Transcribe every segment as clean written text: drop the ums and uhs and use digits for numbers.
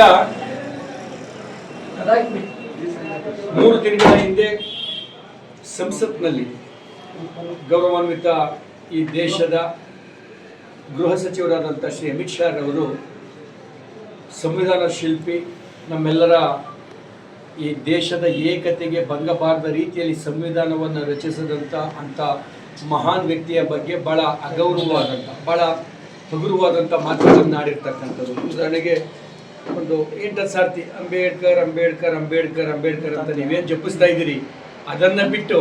ಈಗ 3 ದಿನಗಳ ಹಿಂದೆ ಸಂಸತ್ನಲ್ಲಿ ಗೌರವಾನ್ವಿತ ಈ ದೇಶದ ಗೃಹ ಸಚಿವರಾದಂಥ ಶ್ರೀ ಅಮಿತ್ ಶಾ ರವರು ಸಂವಿಧಾನ ಶಿಲ್ಪಿ, ನಮ್ಮೆಲ್ಲರ ಈ ದೇಶದ ಏಕತೆಗೆ ಭಂಗ ಬಾರದ ರೀತಿಯಲ್ಲಿ ಸಂವಿಧಾನವನ್ನು ರಚಿಸಿದಂಥ ಅಂಥ ಮಹಾನ್ ವ್ಯಕ್ತಿಯ ಬಗ್ಗೆ ಭಾಳ ಅಗೌರವವಾದಂಥ, ಭಾಳ ಹಗುರವಾದಂಥ ಮಾತುಗಳನ್ನು ಆಡಿರ್ತಕ್ಕಂಥದ್ದು. ಉದಾಹರಣೆಗೆ ಒಂದು 8 ಸಾರ್ತಿ ಅಂಬೇಡ್ಕರ್ ಅಂಬೇಡ್ಕರ್ ಅಂಬೇಡ್ಕರ್ ಅಂಬೇಡ್ಕರ್ ಅಂತ ನೀವೇನು ಜಪಿಸ್ತಾ ಇದ್ದೀರಿ, ಅದನ್ನು ಬಿಟ್ಟು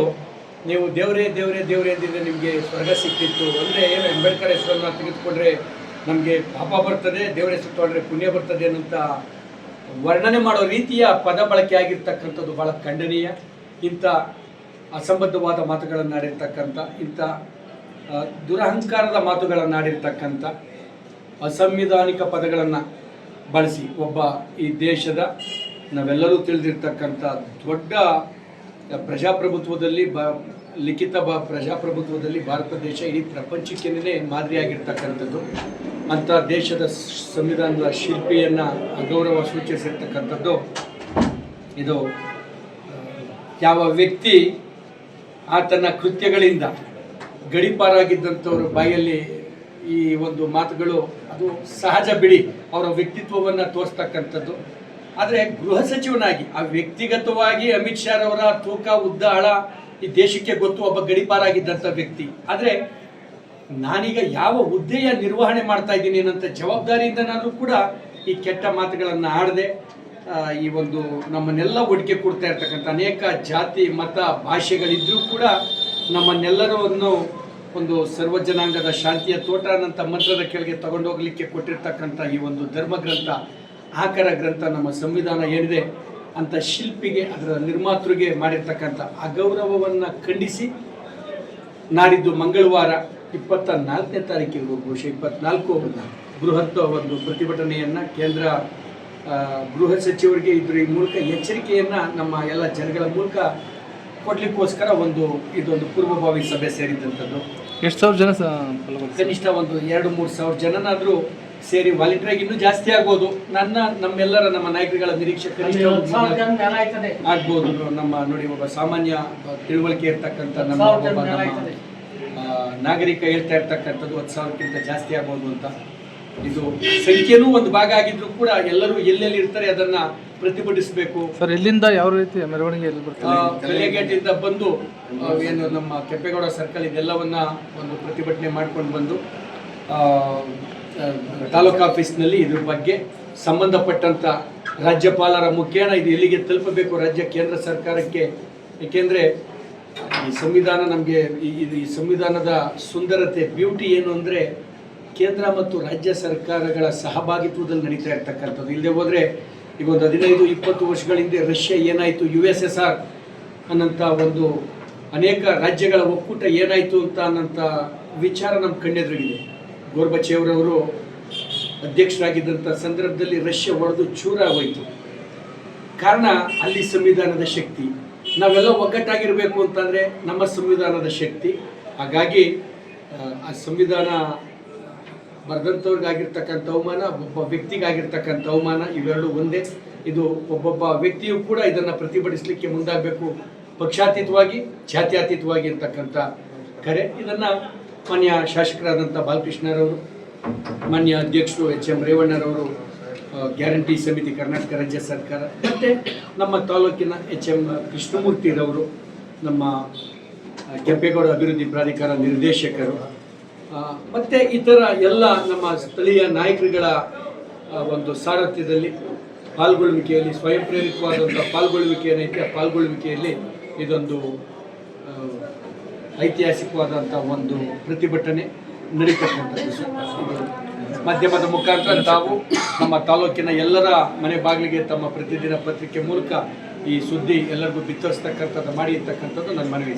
ನೀವು ದೇವರೇ ದೇವರೇ ದೇವರೇ ಅಂದಿದ್ರೆ ನಿಮಗೆ ಸ್ವರ್ಗ ಸಿಕ್ತಿತ್ತು. ಅಂದರೆ ಏನು ಅಂಬೇಡ್ಕರ್ ಹೆಸರನ್ನು ತೆಗೆದುಕೊಂಡ್ರೆ ನಮಗೆ ಪಾಪ ಬರ್ತದೆ, ದೇವರ ಹೆಸರು ತೊಗೊಂಡ್ರೆ ಪುಣ್ಯ ಬರ್ತದೆ ಅನ್ನೋಂಥ ವರ್ಣನೆ ಮಾಡೋ ರೀತಿಯ ಪದ ಬಳಕೆ ಆಗಿರ್ತಕ್ಕಂಥದ್ದು ಭಾಳ ಖಂಡನೀಯ. ಇಂಥ ಅಸಂಬದ್ಧವಾದ ಮಾತುಗಳನ್ನಾಡಿರ್ತಕ್ಕಂಥ, ಇಂಥ ದುರಹಂಕಾರದ ಮಾತುಗಳನ್ನಾಡಿರ್ತಕ್ಕಂಥ, ಅಸಂವಿಧಾನಿಕ ಪದಗಳನ್ನು ಬಳಸಿ ಒಬ್ಬ ಈ ದೇಶದ ನಾವೆಲ್ಲರೂ ತಿಳಿದಿರ್ತಕ್ಕಂಥ ದೊಡ್ಡ ಪ್ರಜಾಪ್ರಭುತ್ವದಲ್ಲಿ ಲಿಖಿತ ಪ್ರಜಾಪ್ರಭುತ್ವದಲ್ಲಿ ಭಾರತ ದೇಶ ಇಡೀ ಪ್ರಪಂಚಕ್ಕೇನೆ ಮಾದರಿಯಾಗಿರ್ತಕ್ಕಂಥದ್ದು. ಅಂಥ ದೇಶದ ಸಂವಿಧಾನದ ಶಿಲ್ಪಿಯನ್ನು ಅಗೌರವ ಸೂಚಿಸಿರ್ತಕ್ಕಂಥದ್ದು. ಇದು ಯಾವ ವ್ಯಕ್ತಿ ಆತನ ಕೃತ್ಯಗಳಿಂದ ಗಡೀಪಾರಾಗಿದ್ದಂಥವ್ರ ಬಾಯಲ್ಲಿ ಈ ಒಂದು ಮಾತುಗಳು ಅದು ಸಹಜ ಬಿಡಿ, ಅವರ ವ್ಯಕ್ತಿತ್ವವನ್ನು ತೋರಿಸ್ತಕ್ಕಂಥದ್ದು. ಆದರೆ ಗೃಹ ಸಚಿವನಾಗಿ ಆ ವ್ಯಕ್ತಿಗತವಾಗಿ ಅಮಿತ್ ಶಾ ಅವರ ತೂಕ ಉದ್ದ ಆಳ ಈ ದೇಶಕ್ಕೆ ಗೊತ್ತು, ಒಬ್ಬ ಗಡೀಪಾರಾಗಿದ್ದಂಥ ವ್ಯಕ್ತಿ. ಆದರೆ ನಾನೀಗ ಯಾವ ಹುದ್ದೆಯ ನಿರ್ವಹಣೆ ಮಾಡ್ತಾ ಇದ್ದೀನಿ ಅನ್ನೋಂಥ ಜವಾಬ್ದಾರಿಯಿಂದನಾದರೂ ಕೂಡ ಈ ಕೆಟ್ಟ ಮಾತುಗಳನ್ನು ಆಡದೆ ಈ ಒಂದು ನಮ್ಮನ್ನೆಲ್ಲ ಒಟ್ಟಿಗೆ ಕೊಡ್ತಾ ಇರ್ತಕ್ಕಂಥ ಅನೇಕ ಜಾತಿ ಮತ ಭಾಷೆಗಳಿದ್ದರೂ ಕೂಡ ನಮ್ಮನ್ನೆಲ್ಲರನ್ನು ಒಂದು ಸರ್ವ ಜನಾಂಗದ ಶಾಂತಿಯ ತೋಟ ಅನ್ನಂಥ ಮಂತ್ರದ ಕೆಳಗೆ ತಗೊಂಡೋಗ್ಲಿಕ್ಕೆ ಕೊಟ್ಟಿರ್ತಕ್ಕಂಥ ಈ ಒಂದು ಧರ್ಮ ಗ್ರಂಥ, ಆಕರ ಗ್ರಂಥ, ನಮ್ಮ ಸಂವಿಧಾನ ಏನಿದೆ ಅಂತ ಶಿಲ್ಪಿಗೆ, ಅದರ ನಿರ್ಮಾತೃಗೆ ಮಾಡಿರ್ತಕ್ಕಂಥ ಅಗೌರವವನ್ನು ಖಂಡಿಸಿ ನಾಡಿದ್ದು ಮಂಗಳವಾರ 24ನೇ ತಾರೀಕಿಗೆ ಬಹುಶಃ 24 ಬೃಹತ್ ಒಂದು ಪ್ರತಿಭಟನೆಯನ್ನು ಕೇಂದ್ರ ಗೃಹ ಸಚಿವರಿಗೆ ಈ ಮೂಲಕ ಎಚ್ಚರಿಕೆಯನ್ನು ನಮ್ಮ ಎಲ್ಲ ಜನಗಳ ಮೂಲಕ ಕೊಡ್ಲಿಕ್ಕೋಸ್ಕರ ಇದೊಂದು ಪೂರ್ವಭಾವಿ ಸಭೆ ಸೇರಿದ್ದಂಥದ್ದು. ಎಷ್ಟು ಸಾವಿರ ಜನ ಕನಿಷ್ಠ ಒಂದು 2-3 ಸಾವಿರ ಜನನಾದರೂ ಸೇರಿ ವಾಲಂಟಿಯರ್ ಇನ್ನೂ ಜಾಸ್ತಿ ಆಗ್ಬೋದು. ನಮ್ಮೆಲ್ಲರ ನಮ್ಮ ನಾಯಕರುಗಳ ನಿರೀಕ್ಷೆ ಕನಿಷ್ಠ ಆಗ್ಬೋದು. ನಮ್ಮ ನೋಡಿ, ಒಬ್ಬ ಸಾಮಾನ್ಯ ತಿಳುವಳಿಕೆ ಇರ್ತಕ್ಕಂಥ ನಮ್ಮ ನಾಗರಿಕ ಹೇಳ್ತಾ ಇರ್ತಕ್ಕಂಥದ್ದು 10,000ಕ್ಕಿಂತ ಜಾಸ್ತಿ ಆಗ್ಬೋದು ಅಂತ. ಇದು ಸಂಖ್ಯೆನೂ ಒಂದು ಭಾಗ ಆಗಿದ್ರು ಕೂಡ ಎಲ್ಲರೂ ಎಲ್ಲೆಲ್ಲಿ ಇರ್ತಾರೆ ಅದನ್ನ ಪ್ರತಿಭಟಿಸಬೇಕು. ಸರ್, ಎಲ್ಲಿಂದ ಯಾವ ರೀತಿ ಮೆರವಣಿಗೆ ಕಲೆಗೇಟಿಂದ ಬಂದು ಏನು ನಮ್ಮ ಕೆಂಪೇಗೌಡ ಸರ್ಕಲ್ ಇದೆಲ್ಲವನ್ನ ಒಂದು ಪ್ರತಿಭಟನೆ ಮಾಡ್ಕೊಂಡು ಬಂದು ತಾಲೂಕು ಆಫೀಸ್ನಲ್ಲಿ ಇದ್ರ ಬಗ್ಗೆ ಸಂಬಂಧಪಟ್ಟಂಥ ರಾಜ್ಯಪಾಲರ ಮುಖೇನ ಇದು ಎಲ್ಲಿಗೆ ತಲುಪಬೇಕು ರಾಜ್ಯ ಕೇಂದ್ರ ಸರ್ಕಾರಕ್ಕೆ. ಏಕೆಂದರೆ ಈ ಸಂವಿಧಾನ ನಮಗೆ ಈ ಸಂವಿಧಾನದ ಸುಂದರತೆ, ಬ್ಯೂಟಿ ಏನು ಅಂದರೆ ಕೇಂದ್ರ ಮತ್ತು ರಾಜ್ಯ ಸರ್ಕಾರಗಳ ಸಹಭಾಗಿತ್ವದಲ್ಲಿ ನಡೀತಾ ಇರ್ತಕ್ಕಂಥದ್ದು. ಇಲ್ಲದೆ ಹೋದರೆ ಈಗ ಒಂದು 15-20 ವರ್ಷಗಳ ಹಿಂದೆ ರಷ್ಯಾ ಏನಾಯಿತು, USSR ಅನ್ನೋಂಥ ಒಂದು ಅನೇಕ ರಾಜ್ಯಗಳ ಒಕ್ಕೂಟ ಏನಾಯಿತು ಅನ್ನೋಂಥ ವಿಚಾರ ನಮ್ಮ ಕಣ್ಣೆದುರಿಗಿದೆ. ಗೋರ್ಬಚೇವ್ರವರು ಅಧ್ಯಕ್ಷರಾಗಿದ್ದಂಥ ಸಂದರ್ಭದಲ್ಲಿ ರಷ್ಯಾ ಒಡೆದು ಚೂರಾಗೋಯಿತು. ಕಾರಣ ಅಲ್ಲಿ ಸಂವಿಧಾನದ ಶಕ್ತಿ. ನಾವೆಲ್ಲ ಒಗ್ಗಟ್ಟಾಗಿರಬೇಕು ಅಂತಂದರೆ ನಮ್ಮ ಸಂವಿಧಾನದ ಶಕ್ತಿ. ಹಾಗಾಗಿ ಆ ಸಂವಿಧಾನ ಬರೆದಂಥವ್ರಿಗಾಗಿರ್ತಕ್ಕಂಥ ಅವಮಾನ, ಒಬ್ಬ ವ್ಯಕ್ತಿಗಾಗಿರ್ತಕ್ಕಂಥ ಅವಮಾನ, ಇವೆರಡು ಒಂದೇ. ಇದು ಒಬ್ಬೊಬ್ಬ ವ್ಯಕ್ತಿಯು ಕೂಡ ಇದನ್ನು ಪ್ರತಿಭಟಿಸಲಿಕ್ಕೆ ಮುಂದಾಗಬೇಕು, ಪಕ್ಷಾತೀತವಾಗಿ ಜಾತ್ಯತೀತವಾಗಿ ಅಂತಕ್ಕಂಥ ಕರೆ. ಇದನ್ನು ಮಾನ್ಯ ಶಾಸಕರಾದಂಥ ಬಾಲಕೃಷ್ಣರವರು, ಮಾನ್ಯ ಅಧ್ಯಕ್ಷರು HM ರೇವಣ್ಣರವರು, ಗ್ಯಾರಂಟಿ ಸಮಿತಿ ಕರ್ನಾಟಕ ರಾಜ್ಯ ಸರ್ಕಾರ, ಮತ್ತು ನಮ್ಮ ತಾಲೂಕಿನ HM ಕೃಷ್ಣಮೂರ್ತಿರವರು, ನಮ್ಮ ಕೆಂಪೇಗೌಡ ಅಭಿವೃದ್ಧಿ ಪ್ರಾಧಿಕಾರ ನಿರ್ದೇಶಕರು, ಮತ್ತು ಇತರ ಎಲ್ಲ ನಮ್ಮ ಸ್ಥಳೀಯ ನಾಯಕರುಗಳ ಒಂದು ಸಾರಥ್ಯದಲ್ಲಿ ಪಾಲ್ಗೊಳ್ಳುವಿಕೆಯಲ್ಲಿ, ಸ್ವಯಂ ಪ್ರೇರಿತವಾದಂಥ ಪಾಲ್ಗೊಳ್ಳುವಿಕೆ ಏನೈತೆ, ಆ ಪಾಲ್ಗೊಳ್ಳುವಿಕೆಯಲ್ಲಿ ಇದೊಂದು ಐತಿಹಾಸಿಕವಾದಂಥ ಒಂದು ಪ್ರತಿಭಟನೆ ನಡೀತಕ್ಕಂಥದ್ದು. ಮಾಧ್ಯಮದ ಮುಖಾಂತರ ತಾವು ನಮ್ಮ ತಾಲೂಕಿನ ಎಲ್ಲರ ಮನೆ ಬಾಗಿಲಿಗೆ ತಮ್ಮ ಪ್ರತಿದಿನ ಪತ್ರಿಕೆ ಮೂಲಕ ಈ ಸುದ್ದಿ ಎಲ್ಲರಿಗೂ ಬಿತ್ತರಿಸ್ತಕ್ಕಂಥದ್ದು ಮಾಡಿ ಇರ್ತಕ್ಕಂಥದ್ದು ನನ್ನ ಮನವಿ.